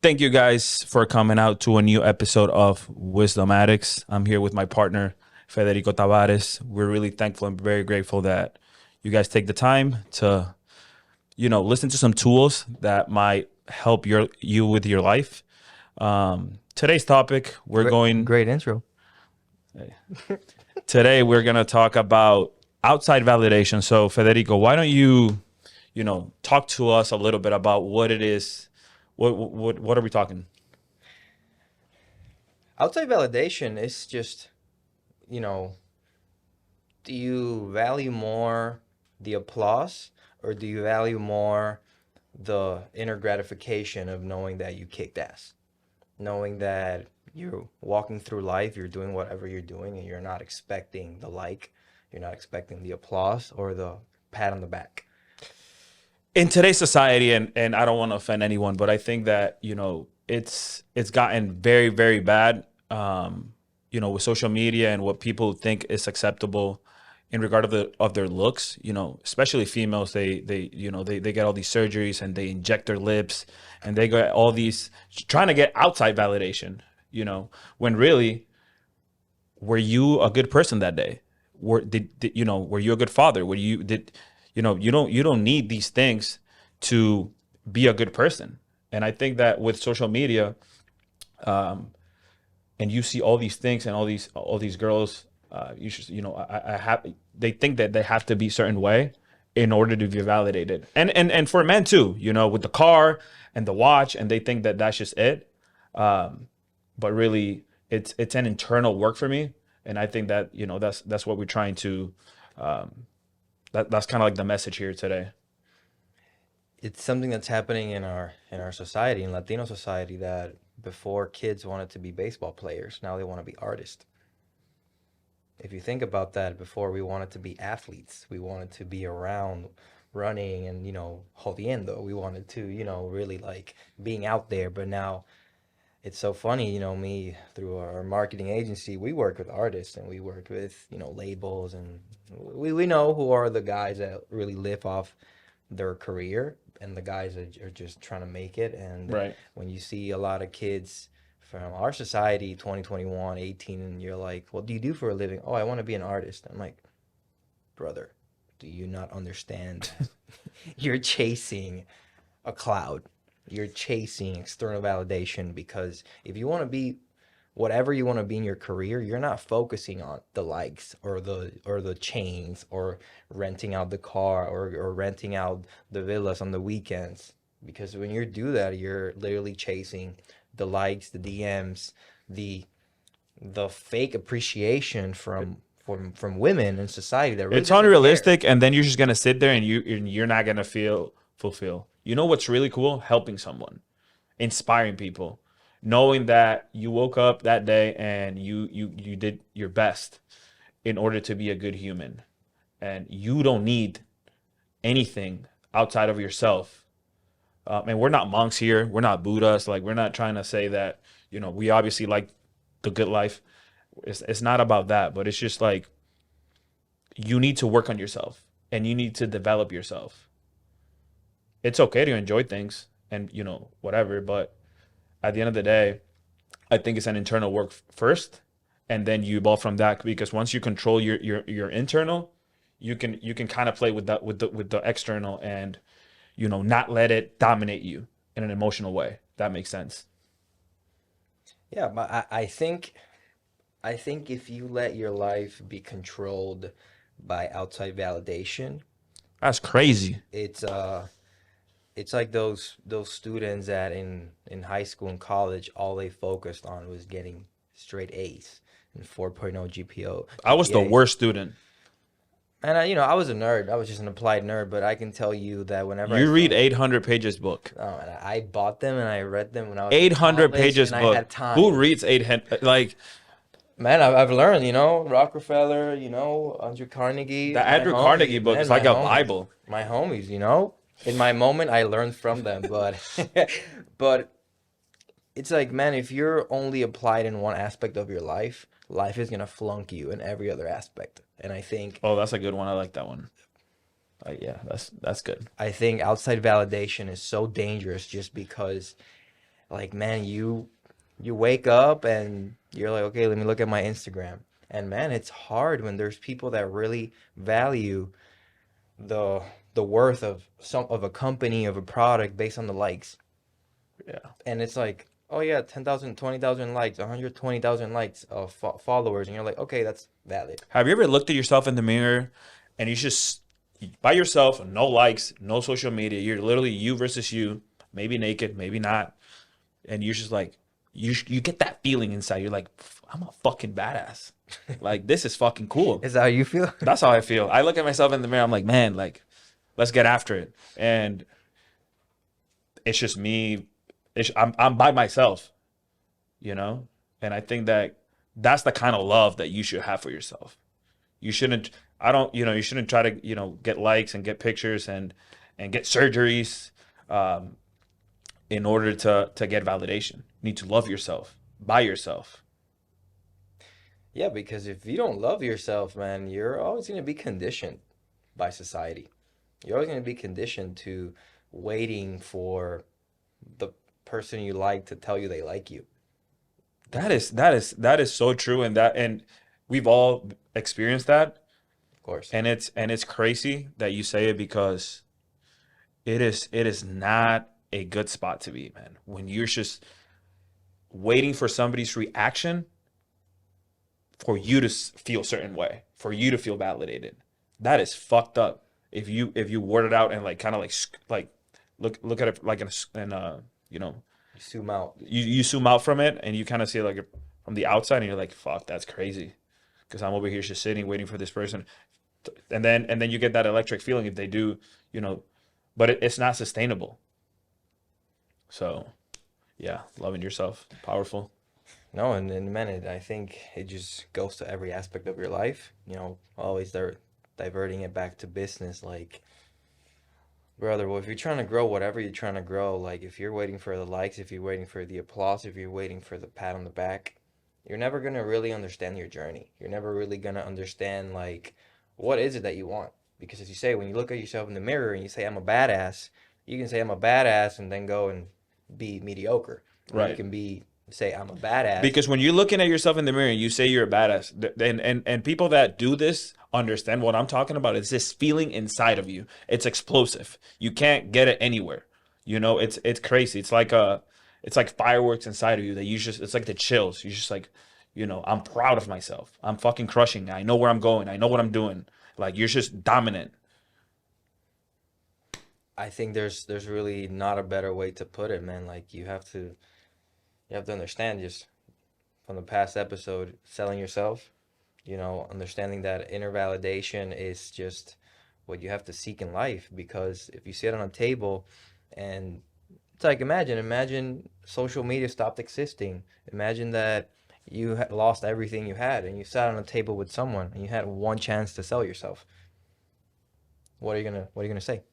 Thank you guys for coming out to a new episode of Wisdom Addicts. I'm here with my partner, Federico Tavares. We're really thankful and very grateful that you guys take the time to, listen to some tools that might help you with your life. Today's topic, Great intro. today we're going to talk about outside validation. So, Federico, why don't you, talk to us a little bit about what it is. What are we talking? Outside validation is just, you know, do you value more the applause or do you value more the inner gratification of knowing that you kicked ass? Knowing that you're walking through life, you're doing whatever you're doing, and you're not expecting you're not expecting the applause or the pat on the back. In today's society, and I don't want to offend anyone, but I think that it's gotten very, very bad. With social media and what people think is acceptable in regard of their looks. Especially females, they get all these surgeries and they inject their lips and they get all these trying to get outside validation. When really, were you a good person that day? Were you a good father? You don't need these things to be a good person. And I think that with social media, and you see all these things and all these girls, they think that they have to be a certain way in order to be validated. And for men too, with the car and the watch, and they think that that's just it. But really, it's an internal work for me, and I think that that's what we're trying to. That's kind of like the message here today. It's something that's happening in our society, in Latino society, that before kids wanted to be baseball players, now they want to be artists. If you think about that, before we wanted to be athletes, we wanted to be around running and, jodiendo. We wanted to, really like being out there. But now it's so funny, me through our marketing agency, we work with artists and we work with, labels, and we know who are the guys that really live off their career and the guys that are just trying to make it. And Right. when you see a lot of kids from our society, 2021, 18, and you're like, what do you do for a living? Oh, I want to be an artist. I'm like, brother, do you not understand? You're chasing a cloud. You're chasing external validation, because if you want to be whatever you want to be in your career, you're not focusing on the likes or the chains or renting out the car or renting out the villas on the weekends. Because when you do that, you're literally chasing the likes, the DMs, the fake appreciation from women in society that really It's doesn't care. unrealistic, and then you're just gonna sit there and you're not gonna feel fulfilled. You know what's really cool? Helping someone, inspiring people, knowing that you woke up that day and you did your best in order to be a good human, and you don't need anything outside of yourself. And we're not monks here. We're not Buddhas. Like, we're not trying to say that we obviously like the good life. It's not about that, but it's just like you need to work on yourself and you need to develop yourself. It's okay to enjoy things and whatever, but at the end of the day, I think it's an internal work first, and then you evolve from that, because once you control your internal, you can kind of play with that with the external, and not let it dominate you in an emotional way. That makes sense. Yeah, but I think if you let your life be controlled by outside validation, That's crazy. it's like those students that in high school and college, all they focused on was getting straight A's and 4.0 GPO I was the GPAs. worst student. And I was a nerd. I was just an applied nerd, but I can tell you that whenever I You read felt 800 pages book. and I bought them and I read them when I was in 800 college pages and I book. had Who time. reads 800? Like, Man, I've learned, Rockefeller, Andrew the Carnegie, my Andrew Carnegie homies, book man, is my like a homies, Bible. my homies. In my moment, I learned from them, but, but it's like, man, if you're only applied in one aspect of your life, life is gonna flunk you in every other aspect. And Oh, that's a good one. I like that one. Yeah, that's good. I think outside validation is so dangerous just because like, man, you wake up and you're like, okay, let me look at my Instagram. And man, it's hard when there's people that really value the the worth of some of a company, of a product based on the likes. Yeah. And it's like, oh yeah, 10,000, 20,000 likes, 120,000 likes of followers, and you're like, okay, that's valid. Have you ever looked at yourself in the mirror and you just by yourself, no likes, no social media, you're literally you versus you, maybe naked, maybe not, and you're just like you get that feeling inside. You're like, I'm a fucking badass. Like this is fucking cool. Is that how you feel? That's how I feel. I look at myself in the mirror. I'm like, man, like, let's get after it. And it's just me. I'm by myself, you know. And I think that that's the kind of love that you should have for yourself. You shouldn't. I don't. You know. You shouldn't try to. You know, get likes and get pictures and get surgeries, in order to get validation. You need to love yourself by yourself. Yeah, because if you don't love yourself, man, you're always going to be conditioned by society. You're always going to be conditioned to waiting for the person you like to tell you they like you. That is so true, and we've all experienced that, Of course. and it's crazy that you say it because it is not a good spot to be, man. When you're just waiting for somebody's reaction for you to feel a certain way, for you to feel validated, that is fucked up. If you word it out and like kind of like look at it like you know, You zoom out. you zoom out from it and you kind of see it like from the outside and you're like, fuck, that's crazy. Because I'm over here just sitting waiting for this person, and then you get that electric feeling if they do, you know, but it's not sustainable. So yeah, loving yourself, powerful. No, and in a minute, I think it just goes to every aspect of your life. Always they're diverting it back to business. Like, brother, well, if you're trying to grow whatever you're trying to grow, like if you're waiting for the likes, if you're waiting for the applause, if you're waiting for the pat on the back, you're never gonna really understand your journey. You're never really gonna understand like what is it that you want. Because as you say, when you look at yourself in the mirror and you say I'm a badass, you can say I'm a badass and then go and be mediocre. Or you Right. can be say I'm a badass. Because when you're looking at yourself in the mirror and you say you're a badass, and people that do this understand what I'm talking about. It's this feeling inside of you. It's explosive. You can't get it anywhere. You know, it's crazy. It's like fireworks inside of you that you just it's like the chills. You just like, you know, I'm proud of myself. I'm fucking crushing. I know where I'm going. I know what I'm doing. Like you're just dominant. I think there's really not a better way to put it, man. Like you have to understand just from the past episode, selling yourself, understanding that inner validation is just what you have to seek in life. Because if you sit on a table and it's like imagine social media stopped existing. Imagine that you had lost everything you had and you sat on a table with someone and you had one chance to sell yourself. What are you gonna say?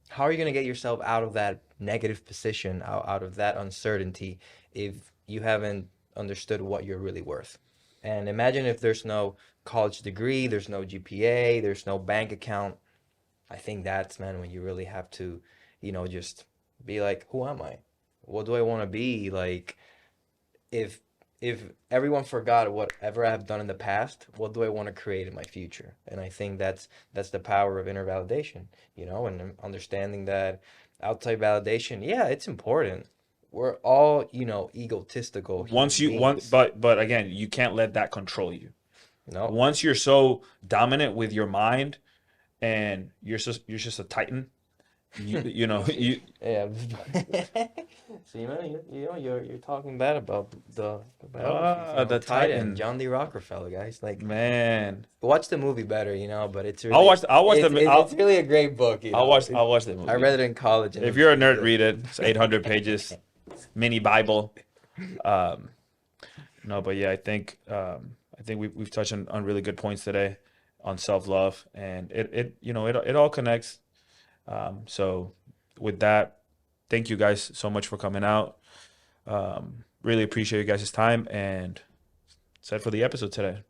How are you gonna get yourself out of that negative position, out of that uncertainty, if you haven't understood what you're really worth? And imagine if there's no college degree, there's no GPA, there's no bank account. I think that's, man, when you really have to, just be like, who am I? What do I want to be? Like, if if everyone forgot whatever I've done in the past, what do I want to create in my future? And I think that's the power of inner validation, and understanding that outside validation, yeah, it's important. We're all, egotistical human Once you want, beings. but again, you can't let that control you. No, Once you're so dominant with your mind and you're just a titan, you know, you yeah. See, man, you're talking bad about the biography the from Titan, titan, John D. Rockefeller, guys. Like, man. watch the movie better, but it's I'll really watch I'll watch it's the it's, I'll it's really a great book. I'll watch the I movie. read it in college, and If it's you're a really nerd, good. read it. It's 800 pages, mini Bible. Um, no, but yeah, I think we've touched on really good points today on self-love, and it all connects. So with that, thank you guys so much for coming out. Really appreciate you guys' time, and that's it for the episode today.